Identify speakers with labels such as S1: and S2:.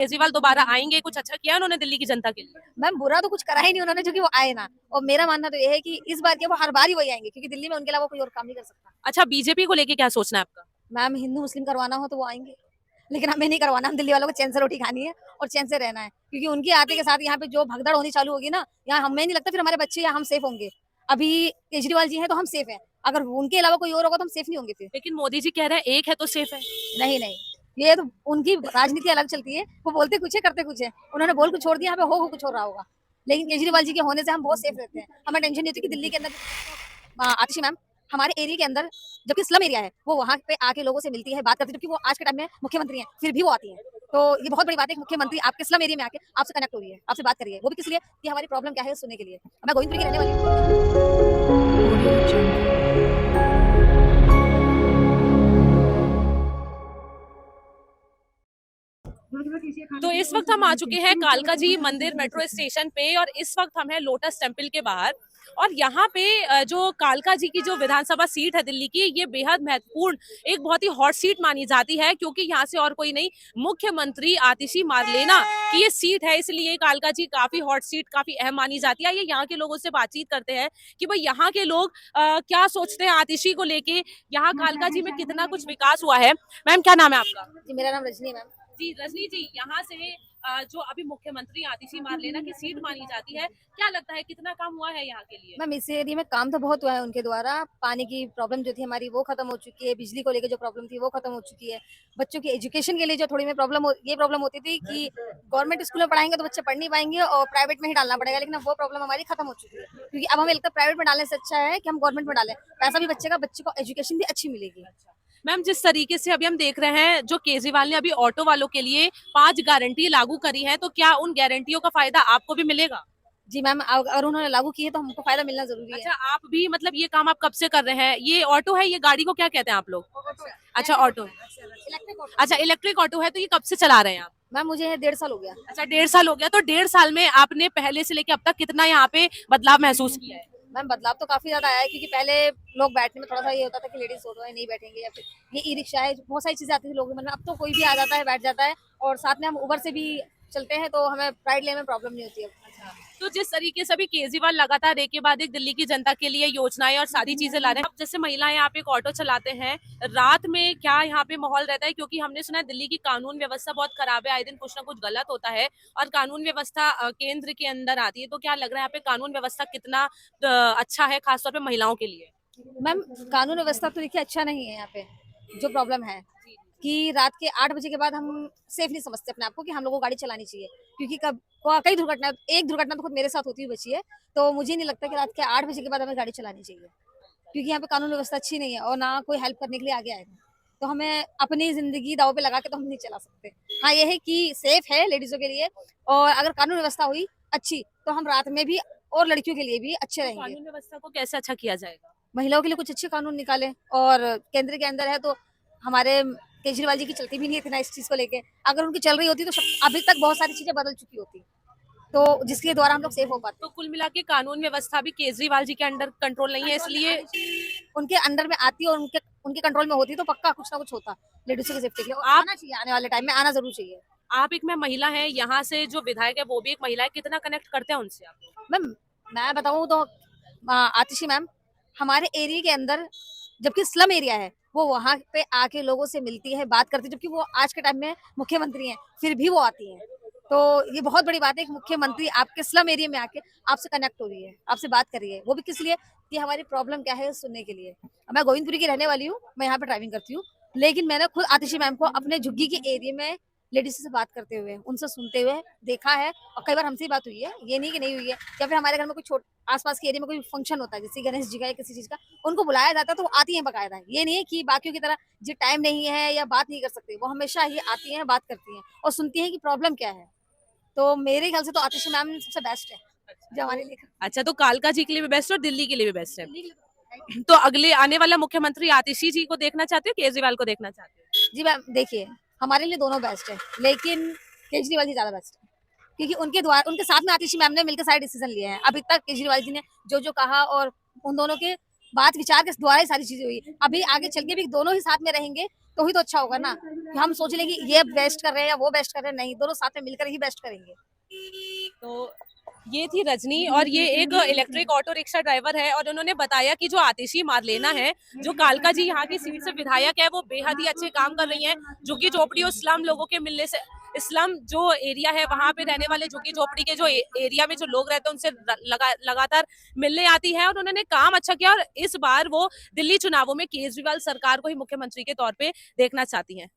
S1: केजरीवाल दोबारा आएंगे, कुछ अच्छा किया उन्होंने दिल्ली की जनता के लिए?
S2: मैम बुरा तो कुछ करा ही नहीं उन्होंने, जो कि वो आए ना। और मेरा मानना तो ये है कि इस बार क्या वो हर बार ही वही आएंगे, क्योंकि दिल्ली में उनके अलावा कोई और काम नहीं कर सकता।
S1: अच्छा, बीजेपी को लेके क्या सोचना है आपका?
S2: मैम हिंदू मुस्लिम करवाना हो तो वो आएंगे, लेकिन हमें नहीं करवाना। हम दिल्ली वालों को चैन से रोटी खानी है और चैन से रहना है, क्योंकि उनके आते के साथ यहाँ पे जो भगदड़ होनी चालू होगी ना, यहाँ हमें नहीं लगता फिर हमारे बच्चे या हम सेफ होंगे। अभी केजरीवाल जी हैं तो हम सेफ हैं, अगर उनके अलावा कोई और होगा तो हम सेफ नहीं होंगे फिर।
S1: लेकिन मोदी जी कह रहे हैं एक है तो सेफ है।
S2: नहीं नहीं, ये तो उनकी राजनीति अलग चलती है, वो बोलते कुछ है करते कुछ है। उन्होंने बोल कुछ छोड़ दिया, यहाँ पे हो कुछ हो रहा होगा। लेकिन केजरीवाल जी के होने से हम बहुत सेफ रहते हैं, हमें टेंशन नहीं होती कि दिल्ली के अंदर आतिशी मैम हमारे एरिया के अंदर, जबकि स्लम एरिया है, वो वहाँ पे आके लोगों से मिलती है, बात करती है, जबकि वो आज के टाइम में मुख्यमंत्री हैं, फिर भी वो आती है। तो ये बहुत बड़ी बात है कि मुख्यमंत्री आपके स्लम एरिया में आके आपसे कनेक्ट हो रही है, आपसे बात कर रही है, वो भी किस लिए कि हमारी प्रॉब्लम क्या है सुनने के लिए। मैं गोविंदपुर की रहने वाली हूँ।
S1: तो इस वक्त हम आ चुके हैं कालका जी मंदिर मेट्रो स्टेशन पे और इस वक्त हम हैं लोटस टेम्पल के बाहर। और यहाँ पे जो कालका जी की जो विधानसभा सीट है दिल्ली की, ये बेहद महत्वपूर्ण एक बहुत ही हॉट सीट मानी जाती है, क्योंकि यहाँ से और कोई नहीं, मुख्यमंत्री आतिशी मारलेना की ये सीट है, इसलिए कालका जी काफी हॉट सीट, काफी अहम मानी जाती है। ये यहाँ के लोगों से बातचीत करते हैं कि भाई यहाँ के लोग क्या सोचते हैं आतिशी को लेके, यहाँ कालका जी में कितना कुछ विकास हुआ है। मैम क्या नाम है आपका?
S2: जी मेरा नाम रजनी मैम।
S1: जी रजनी जी, यहाँ से जो अभी मुख्यमंत्री आतिशी मारलेना की सीट मानी जाती है, क्या लगता है कितना काम हुआ है यहाँ के लिए?
S2: मैम इस एरिया में काम तो बहुत हुआ है उनके द्वारा। पानी की प्रॉब्लम जो थी हमारी वो खत्म हो चुकी है, बिजली को लेकर जो प्रॉब्लम थी वो खत्म हो चुकी है। बच्चों की एजुकेशन के लिए जो थोड़ी में ये प्रॉब्लम होती थी कि गवर्नमेंट स्कूल में पढ़ाएंगे तो बच्चे पढ़ नहीं पाएंगे और प्राइवेट में ही डालना पड़ेगा, लेकिन अब वो प्रॉब्लम हमारी खत्म हो चुकी है, क्योंकि अब हमें लगता है प्राइवेट में डालने से अच्छा है कि हम गवर्नमेंट में डालें, पैसा भी बच्चे का, बच्चे को एजुकेशन भी अच्छी मिलेगी।
S1: मैम जिस तरीके से अभी हम देख रहे हैं, जो केजरीवाल ने अभी ऑटो वालों के लिए 5 गारंटी लागू करी है, तो क्या उन गारंटियों का फायदा आपको भी मिलेगा?
S2: जी मैम, अगर उन्होंने लागू की है तो हमको फायदा मिलना जरूरी है।
S1: अच्छा, आप भी मतलब ये काम आप कब से कर रहे हैं? ये ऑटो है, ये गाड़ी को क्या कहते हैं आप लोग? अच्छा ऑटो। अच्छा इलेक्ट्रिक ऑटो है, तो ये कब से चला रहे हैं आप?
S2: मैम मुझे 1.5 साल हो गया।
S1: अच्छा 1.5 साल हो गया, तो 1.5 साल में आपने पहले से लेके अब तक कितना यहाँ पे बदलाव महसूस किया है?
S2: मैम बदलाव तो काफी ज्यादा आया है, क्योंकि पहले लोग बैठने में थोड़ा सा ये होता था कि लेडीज ऑटो है नहीं बैठेंगे, या फिर ये ई रिक्शा है, बहुत सारी चीजें आती थी लोगों के मन में। अब तो कोई भी आ जाता है, बैठ जाता है, और साथ में हम उबर से भी चलते हैं, तो हमें प्राइड लेने में प्रॉब्लम नहीं होती है।
S1: तो जिस तरीके से अभी केजरीवाल लगातार एक के बाद एक दिल्ली की जनता के लिए योजनाएं और सारी चीजें ला रहे हैं, अब जैसे महिलाएं यहाँ पे एक ऑटो चलाते हैं, रात में क्या यहाँ पे माहौल रहता है? क्योंकि हमने सुना है दिल्ली की कानून व्यवस्था बहुत खराब है, आए दिन कुछ ना कुछ गलत होता है और कानून व्यवस्था केंद्र के अंदर आती है, तो क्या लग रहा है यहाँ पे कानून व्यवस्था कितना अच्छा है, खासतौर पर महिलाओं के लिए?
S2: मैम कानून व्यवस्था तो देखिए अच्छा नहीं है यहाँ पे। जो प्रॉब्लम है कि रात के 8 बजे के बाद हम सेफ नहीं समझते अपने आप को कि हम लोगों को गाड़ी चलानी चाहिए, क्योंकि कई दुर्घटना, एक दुर्घटना तो खुद मेरे साथ होती हुई बची है, तो मुझे नहीं लगता कि रात के 8 बजे के बाद हमें गाड़ी चलानी चाहिए, क्योंकि यहाँ पे कानून व्यवस्था अच्छी नहीं है और ना कोई हेल्प करने के लिए आगे आएगा। तो हमें अपनी जिंदगी दाव पे लगा के तो हम नहीं चला सकते। हाँ ये है कि सेफ है लेडीजों के लिए, और अगर कानून व्यवस्था हुई अच्छी तो हम रात में भी और लड़कियों के लिए भी अच्छे रहेंगे।
S1: कानून व्यवस्था को कैसे अच्छा किया जाएगा?
S2: महिलाओं के लिए कुछ अच्छे कानून निकाले, और केंद्र के अंदर है तो हमारे केजरीवाल जी की चलती भी नहीं थी ना इस चीज को लेके। अगर उनकी चल रही होती तो अभी तक बहुत सारी चीजें बदल चुकी होती, तो जिसके द्वारा हम लोग सेफ हो पाते।
S1: तो कुल मिला के कानून व्यवस्था भी केजरीवाल जी के अंडर कंट्रोल नहीं है, इसलिए
S2: उनके अंडर में आती और उनके उनके कंट्रोल में होती तो पक्का कुछ ना कुछ होता लेडीजों की सेफ्टी के लिए, और आना चाहिए, आने वाले टाइम में आना जरूर चाहिए।
S1: आप एक में महिला है, यहाँ से जो विधायक है वो भी एक महिला है, कितना कनेक्ट करते हैं उनसे आप?
S2: मैम मैं बताऊँ तो आतिशी मैम हमारे एरिया के अंदर, जबकि स्लम एरिया है, वो वहाँ पे आके लोगों से मिलती है, बात करती है, जबकि वो आज के टाइम में मुख्यमंत्री हैं, फिर भी वो आती हैं। तो ये बहुत बड़ी बात है कि मुख्यमंत्री आपके स्लम एरिया में आके आपसे कनेक्ट हो रही है, आपसे बात कर रही है, वो भी किस लिए कि हमारी प्रॉब्लम क्या है सुनने के लिए। मैं गोविंदपुरी की रहने वाली हूँ, मैं यहाँ पे ड्राइविंग करती हूँ, लेकिन मैंने खुद आतिशी मैम को अपने झुग्गी के एरिया में लेडीज से बात करते हुए, उनसे सुनते हुए देखा है, और कई बार हमसे ही बात हुई है, ये नहीं कि नहीं हुई है। या फिर हमारे घर में कोई छोट आसपास के एरिया में कोई फंक्शन होता है, जैसे गणेश जी का या किसी चीज का, उनको बुलाया जाता है तो वो आती है बकायदा। ये नहीं है कि बाकियों की तरह जो टाइम नहीं है या बात नहीं कर सकती, वो हमेशा ही आती हैं, बात करती हैं और सुनती हैं कि प्रॉब्लम क्या है। तो मेरे ख्याल से तो आतिशी मैम सबसे बेस्ट है जो हमारे लिए।
S1: अच्छा, तो कालका जी के लिए भी बेस्ट है और दिल्ली के लिए भी बेस्ट है। तो अगले आने वाला मुख्यमंत्री आतिशी जी को देखना चाहते हो, केजरीवाल को देखना चाहते हो?
S2: जी मैम देखिए, हमारे लिए दोनों बेस्ट है, लेकिन केजरीवाल जी ज्यादा बेस्ट है, क्योंकि उनके द्वारा, उनके साथ में आतिशी मैम ने मिलकर सारे डिसीजन लिए हैं। अभी तक केजरीवाल जी ने जो जो कहा, और उन दोनों के बात विचार के द्वारा ही सारी चीजें हुई। अभी आगे चल के भी दोनों ही साथ में रहेंगे तो ही तो अच्छा होगा ना, कि हम सोच लें कि ये बेस्ट कर रहे हैं या वो बेस्ट कर रहे हैं, नहीं, दोनों साथ में मिलकर ही बेस्ट करेंगे।
S1: तो ये थी रजनी और ये एक इलेक्ट्रिक ऑटो रिक्शा ड्राइवर है और उन्होंने बताया कि जो आतिशी मारलेना है, जो कालका जी यहाँ की सीट से विधायक है, वो बेहद ही अच्छे काम कर रही हैं। झुग्गी झोपड़ी और स्लम लोगों के मिलने से, स्लम जो एरिया है वहां पे रहने वाले झुग्गी झोपड़ी के जो एरिया में जो लोग रहते हैं उनसे लगातार मिलने आती है और उन्होंने काम अच्छा किया और इस बार वो दिल्ली चुनावों में केजरीवाल सरकार को ही मुख्यमंत्री के तौर पे देखना चाहती हैं।